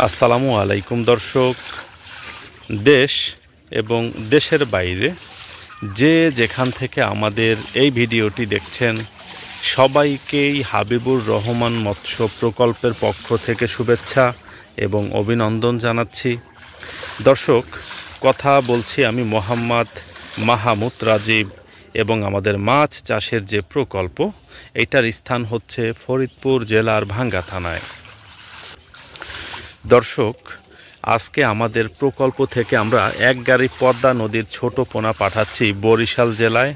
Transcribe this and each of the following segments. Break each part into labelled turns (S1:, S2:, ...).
S1: আসসালামু আলাইকুম দর্শক, দেশ এবং দেশের বাইরে যে যেখান থেকে আমাদের এই ভিডিওটি দেখছেন সবাইকেই হাবিবুর রহমান মৎস্য প্রকল্পের পক্ষ থেকে শুভেচ্ছা এবং অভিনন্দন জানাচ্ছি। দর্শক, কথা বলছি আমি মোহাম্মদ মাহমুদ রাজীব এবং আমাদের মাছ চাষের যে প্রকল্প এইটার স্থান হচ্ছে ফরিদপুর জেলার ভাঙ্গা থানায়। দর্শক, আজকে আমাদের প্রকল্প থেকে আমরা এক গাড়ি পদ্মা নদীর ছোট পোনা পাঠাচ্ছি বরিশাল জেলায়।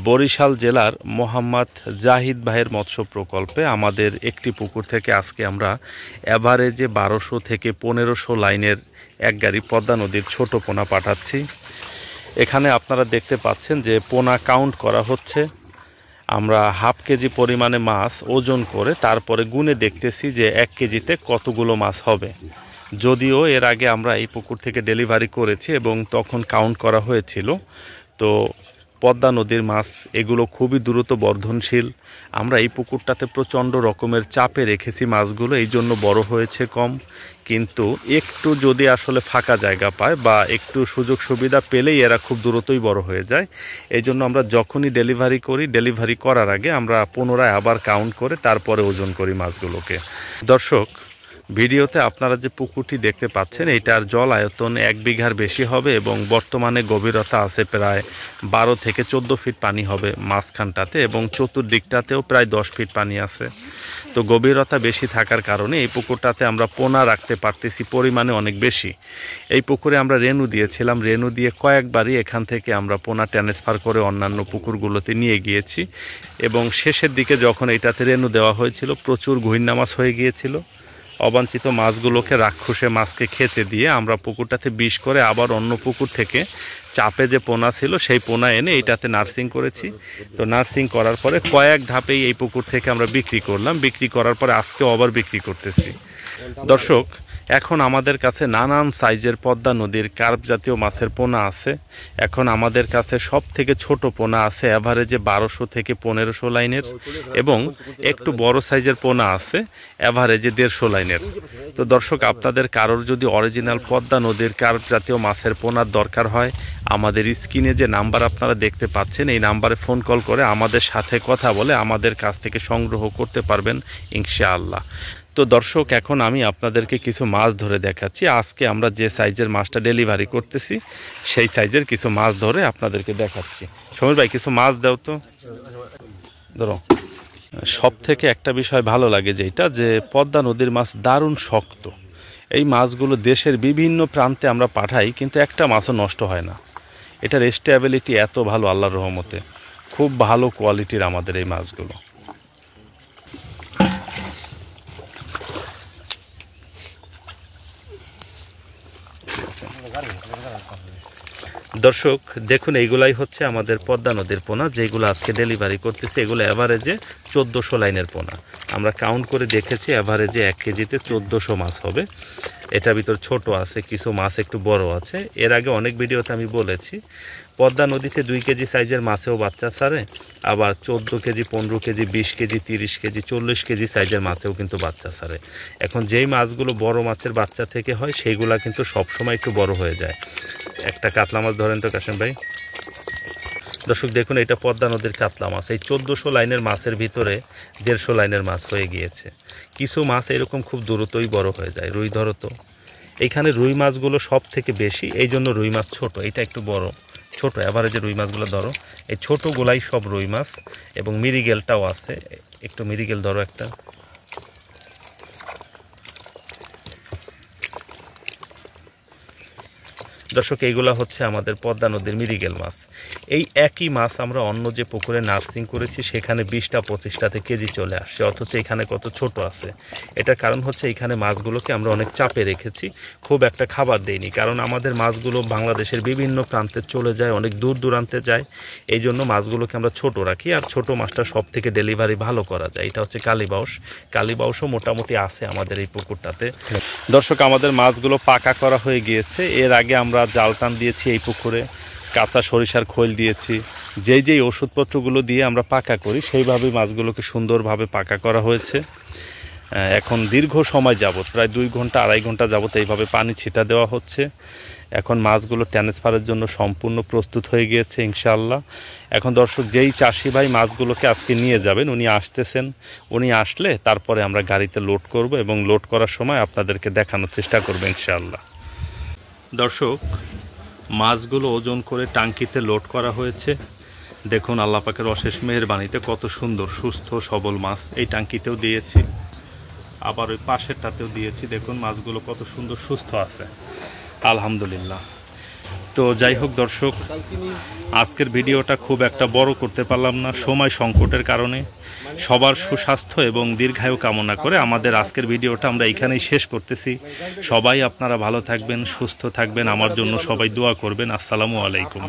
S1: বরিশাল জেলার মোহাম্মদ জাহিদ ভাইয়ের মৎস্য প্রকল্পে আমাদের একটি পুকুর থেকে আজকে আমরা অ্যাভারেজে 1200 থেকে 1500 লাইনের এক গাড়ি পদ্মা নদীর ছোট পোনা পাঠাচ্ছি। এখানে আপনারা দেখতে পাচ্ছেন যে পোনা কাউন্ট করা হচ্ছে। আমরা হাফ কেজি পরিমাণে মাছ ওজন করে তারপরে গুনে দেখতেছি যে 1 কেজিতে কতগুলো মাছ হবে। যদিও এর আগে আমরা এই পুকুর থেকে ডেলিভারি করেছি এবং তখন কাউন্ট করা হয়েছিল। তো পদ্মা নদীর মাছ এগুলো খুবই দ্রুত বর্ধনশীল। আমরা এই পুকুরটাতে প্রচণ্ড রকমের চাপে রেখেছি মাছগুলো, এই জন্য বড় হয়েছে কম। কিন্তু একটু যদি আসলে ফাঁকা জায়গা পায় বা একটু সুযোগ সুবিধা পেলেই এরা খুব দ্রুতই বড় হয়ে যায়। এই জন্য আমরা যখনই ডেলিভারি করি, ডেলিভারি করার আগে আমরা পুনরায় আবার কাউন্ট করে তারপরে ওজন করি মাছগুলোকে। দর্শক, ভিডিওতে আপনারা যে পুকুরটি দেখতে পাচ্ছেন এটার জল আয়তন 1 বিঘার বেশি হবে এবং বর্তমানে গভীরতা আছে প্রায় 12 থেকে 14 ফিট পানি হবে মাঝখানটাতে, এবং চতুর্দিকটাতেও প্রায় 10 ফিট পানি আছে। তো গভীরতা বেশি থাকার কারণে এই পুকুরটাতে আমরা পোনা রাখতে পারতেছি পরিমাণে অনেক বেশি। এই পুকুরে আমরা রেনু দিয়েছিলাম, রেনু দিয়ে কয়েকবারই এখান থেকে আমরা পোনা ট্রান্সফার করে অন্যান্য পুকুরগুলোতে নিয়ে গিয়েছি। এবং শেষের দিকে যখন এটাতে রেনু দেওয়া হয়েছিল প্রচুর ঘুইন্না মাছ হয়ে গিয়েছিল। অবাঞ্ছিত মাছগুলোকে রাক্ষসে মাছকে খেতে দিয়ে আমরা পুকুরটাতে বিষ করে আবার অন্য পুকুর থেকে চাপে যে পোনা ছিল সেই পোনা এনে এইটাতে নার্সিং করেছি। তো নার্সিং করার পরে কয়েক ধাপেই এই পুকুর থেকে আমরা বিক্রি করলাম। বিক্রি করার পরে আজকেও আবার বিক্রি করতেছি। দর্শক, এখন আমাদের কাছে নানান সাইজের পদ্মা নদীর কার্প জাতীয় মাছের পোনা আছে। এখন আমাদের কাছে সব থেকে ছোট পোনা আছে অ্যাভারেজে 1200 থেকে 1500 লাইনের, এবং একটু বড় সাইজের পোনা আছে অ্যাভারেজে 150 লাইনের। তো দর্শক, আপনাদের কারোর যদি অরিজিনাল পদ্মা নদীর কার্প জাতীয় মাছের পোনার দরকার হয়, আমাদের স্ক্রিনে যে নাম্বার আপনারা দেখতে পাচ্ছেন এই নাম্বারে ফোন কল করে আমাদের সাথে কথা বলে আমাদের কাছ থেকে সংগ্রহ করতে পারবেন ইনশাআল্লাহ। তো দর্শক, এখন আমি আপনাদেরকে কিছু মাছ ধরে দেখাচ্ছি। আজকে আমরা যে সাইজের মাছটা ডেলিভারি করতেছি সেই সাইজের কিছু মাছ ধরে আপনাদেরকে দেখাচ্ছি। সমীর ভাই, কিছু মাছ দাও তো। ধরো, সব থেকে একটা বিষয় ভালো লাগে যেটা, যে পদ্মা নদীর মাছ দারুণ শক্ত। এই মাছগুলো দেশের বিভিন্ন প্রান্তে আমরা পাঠাই কিন্তু একটা মাছও নষ্ট হয় না। এটার স্টেবিলিটি এত ভালো, আল্লাহর রহমতে খুব ভালো কোয়ালিটির আমাদের এই মাছগুলো। দর্শক দেখুন, এইগুলাই হচ্ছে আমাদের পদ্মা নদীর পোনা যেগুলো আজকে ডেলিভারি করতেছে। এগুলো অ্যাভারেজে 1400 লাইনের পোনা। আমরা কাউন্ট করে দেখেছি অ্যাভারেজে 1 কেজিতে 1400 মাছ হবে। এটার ভিতর ছোট আছে, কিছু মাছ একটু বড় আছে। এর আগে অনেক ভিডিওতে আমি বলেছি পদ্মা নদীতে 2 কেজি সাইজের মাছেও বাচ্চা ছাড়ে, আবার 14 KG, 15 KG, 20 KG, 30 KG, 40 KG সাইজের মাছেও কিন্তু বাচ্চা ছাড়ে। এখন যেই মাছগুলো বড় মাছের বাচ্চা থেকে হয় সেইগুলা কিন্তু সবসময় একটু বড় হয়ে যায়। একটা কাতলা মাছ ধরেন তো কাশেম ভাই। দর্শক দেখুন, এটা পদ্মা নদীর কাতলা মাছ। এই 1400 লাইনের মাছের ভিতরে 150 লাইনের মাছ হয়ে গিয়েছে। কিছু মাছ এরকম খুব দ্রুতই বড় হয়ে যায়। রুই ধরো তো। এইখানে রুই মাছগুলো সব থেকে বেশি, এই জন্য রুই মাছ ছোট, এটা একটু বড়। ছোট অ্যাভারেজে রুই মাছগুলো ধরো, এই ছোটোগুলাই সব রুই মাছ, এবং মিরিগেলটাও আছে। একটু মিরিগেল ধরো একটা। দর্শক, এইগুলা হচ্ছে আমাদের পদ্মা নদীর মিরিগেল মাছ। এই একই মাছ আমরা অন্য যে পুকুরে নার্সিং করেছি সেখানে 20টা 25টাতে কেজি চলে আসছে, অথচ এখানে কত ছোট আছে। এটার কারণ হচ্ছে এখানে মাছগুলোকে আমরা অনেক চাপে রেখেছি, খুব একটা খাবার দেইনি। কারণ আমাদের মাছগুলো বাংলাদেশের বিভিন্ন প্রান্তে চলে যায়, অনেক দূর দূরান্তে যায়। এই জন্য মাছগুলোকে আমরা ছোট রাখি, আর ছোট মাছটা সব থেকে ডেলিভারি ভালো করা যায়। এটা হচ্ছে কালীবাউস। কালীবাউসও মোটামুটি আছে আমাদের এই পুকুরটাতে। দর্শক, আমাদের মাছগুলো পাকা করা হয়ে গিয়েছে। এর আগে আমরা জাল টান দিয়েছি এই পুকুরে, কাঁচা সরিষার খোল দিয়েছি। যেই ওষুধপত্রগুলো দিয়ে আমরা পাকা করি সেইভাবেই মাছগুলোকে সুন্দরভাবে পাকা করা হয়েছে। এখন দীর্ঘ সময় যাবত প্রায় 2 ঘন্টা 2.5 ঘন্টা যাবত এইভাবে পানি ছিটা দেওয়া হচ্ছে। এখন মাছগুলো ট্রান্সফারের জন্য সম্পূর্ণ প্রস্তুত হয়ে গিয়েছে ইনশাআল্লাহ। এখন দর্শক যেই চাষি ভাই মাছগুলোকে আজকে নিয়ে যাবেন উনি আসতেছেন, উনি আসলে তারপরে আমরা গাড়িতে লোড করব এবং লোড করার সময় আপনাদেরকে দেখানোর চেষ্টা করব ইনশাআল্লাহ। দর্শক মাছগুলো ওজন করে টাঙ্কিতে লোড করা হয়েছে। দেখুন আল্লাহ পাকের অশেষ মেহেরবানিতে কত সুন্দর সুস্থ সবল মাছ। এই টাঙ্কিতেও দিয়েছি, আবার ওই পাশেরটাতেও দিয়েছি। দেখুন মাছগুলো কত সুন্দর সুস্থ আছে আলহামদুলিল্লাহ। তো যাই হোক দর্শক, আজকের ভিডিওটা খুব একটা বড় করতে পারলাম না সময় সংকটের কারণে। সবার সুস্বাস্থ্য এবং দীর্ঘায়ু কামনা করে আমাদের আজকের ভিডিওটা আমরা এখানেই শেষ করতেছি। সবাই আপনারা ভালো থাকবেন, সুস্থ থাকবেন, আমার জন্য সবাই দোয়া করবেন। আসসালামু আলাইকুম।